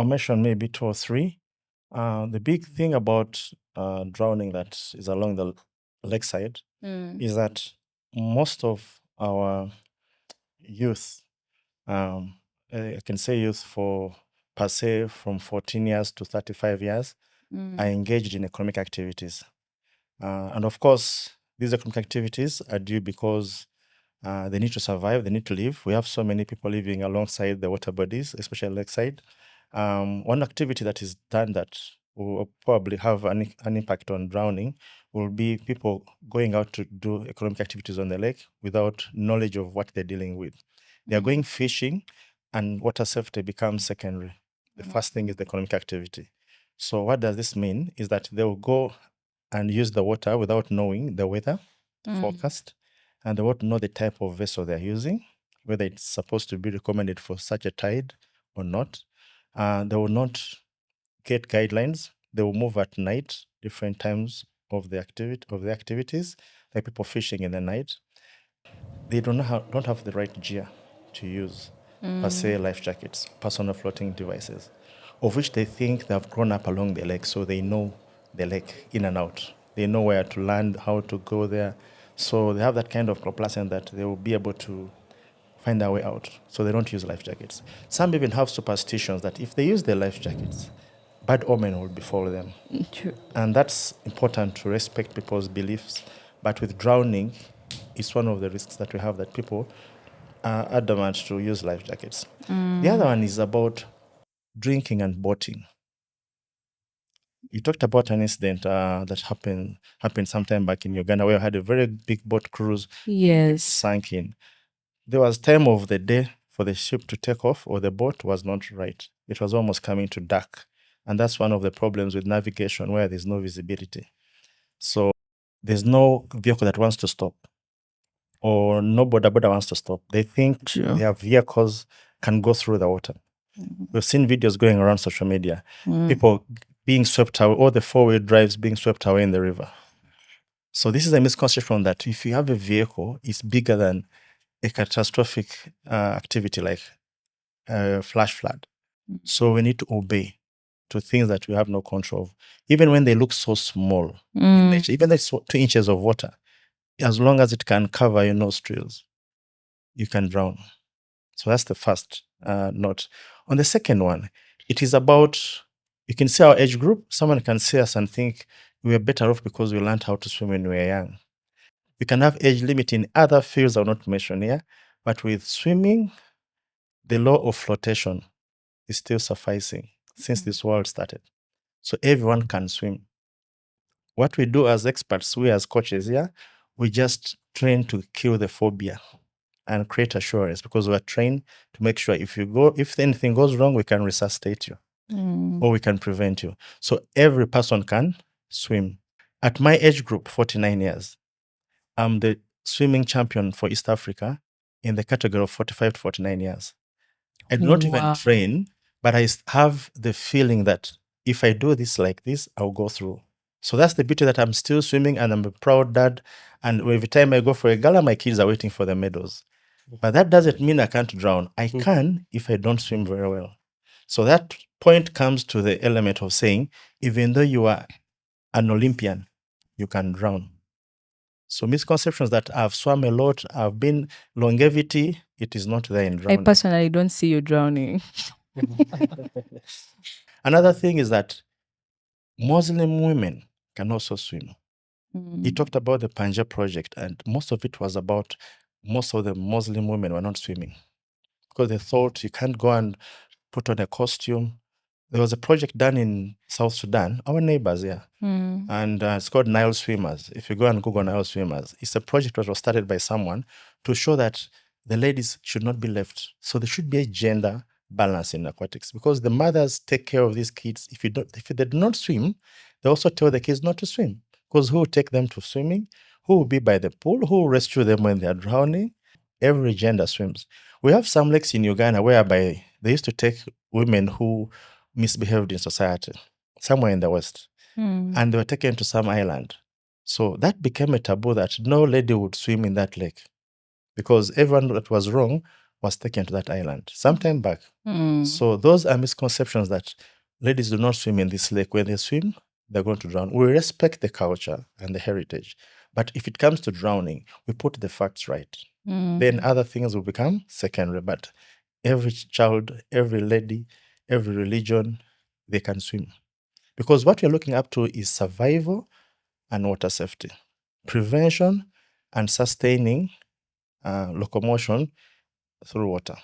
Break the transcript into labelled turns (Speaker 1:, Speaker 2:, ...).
Speaker 1: I'll mention maybe two or three. The big thing about drowning that is along the lakeside is that most of our youth, I can say youth for per se from 14 years to 35 years, are engaged in economic activities. And of course, these economic activities are due because they need to survive, they need to live. We have so many people living alongside the water bodies, especially lakeside. One activity that is done that will probably have an impact on drowning will be people going out to do economic activities on the lake without knowledge of what they're dealing with. They are going fishing, and water safety becomes secondary. The first thing is the economic activity. So what does this mean? Is that they will go and use the water without knowing the weather forecast, and they won't know the type of vessel they're using, whether it's supposed to be recommended for such a tide or not. They will not get guidelines. They will move at night, different times of the activities, like people fishing in the night. They don't have the right gear to use, per se, life jackets, personal floating devices, of which they think they have grown up along the lake, so they know the lake in and out. They know where to land, how to go there. So they have that kind of complacent that they will be able to find their way out. So they don't use life jackets. Some even have superstitions that if they use their life jackets, bad omen will befall them.
Speaker 2: True.
Speaker 1: And that's important to respect people's beliefs. But with drowning, it's one of the risks that we have, that people are adamant to use life jackets. The other one is about drinking and boating. You talked about an incident that happened sometime back in Uganda, where we had a very big boat cruise
Speaker 2: Yes.
Speaker 1: sank in. There was time of the day for the ship to take off, or the boat was not right. It was almost coming to dark. And that's one of the problems with navigation, where there's no visibility. So there's no vehicle that wants to stop, or no border wants to stop. They think
Speaker 2: True.
Speaker 1: their vehicles can go through the water. We've seen videos going around social media, people being swept away, or the four-wheel drives being swept away in the river. So this is a misconception that if you have a vehicle, it's bigger than a catastrophic activity like a flash flood. So we need to obey to things that we have no control of, even when they look so small in nature. Even that's 2 inches of water, as long as it can cover your nostrils, you can drown. So that's the first note. On the second one, it is about, you can see our age group. Someone can see us and think we were better off because we learned how to swim when we were young. We can have age limit in other fields I'll not mention here, but with swimming, the law of flotation is still sufficing since this world started. So everyone can swim. What we do as experts, we as coaches here, we just train to kill the phobia and create assurance, because we're trained to make sure if anything goes wrong, we can resuscitate you or we can prevent you. So every person can swim. At my age group, 49 years, I'm the swimming champion for East Africa in the category of 45 to 49 years. I do not even train, but I have the feeling that if I do this like this, I'll go through. So that's the beauty, that I'm still swimming and I'm a proud dad. And every time I go for a gala, my kids are waiting for the medals. But that doesn't mean I can't drown. I can if I don't swim very well. So that point comes to the element of saying, even though you are an Olympian, you can drown. So misconceptions that I've swum a lot, I've been longevity, it is not there in
Speaker 2: I
Speaker 1: drowning.
Speaker 2: personally don't see you drowning.
Speaker 1: Another thing is that Muslim women can also swim. He talked about the Punjab project, and most of it was about most of the Muslim women were not swimming because they thought you can't go and put on a costume. There was a project done in South Sudan, our neighbors here, and it's called Nile Swimmers. If you go and Google Nile Swimmers, it's a project that was started by someone to show that the ladies should not be left. So there should be a gender balance in aquatics, because the mothers take care of these kids. If they do not swim, they also tell the kids not to swim, because who will take them to swimming? Who will be by the pool? Who will rescue them when they are drowning? Every gender swims. We have some lakes in Uganda whereby they used to take women who misbehaved in society, somewhere in the West, and they were taken to some island. So that became a taboo that no lady would swim in that lake, because everyone that was wrong was taken to that island some time back.
Speaker 2: Mm.
Speaker 1: So those are misconceptions that ladies do not swim in this lake. When they swim, they're going to drown. We respect the culture and the heritage. But if it comes to drowning, we put the facts right. Then other things will become secondary. But every child, every lady, every religion, they can swim. Because what we're looking up to is survival and water safety, prevention and sustaining locomotion through water.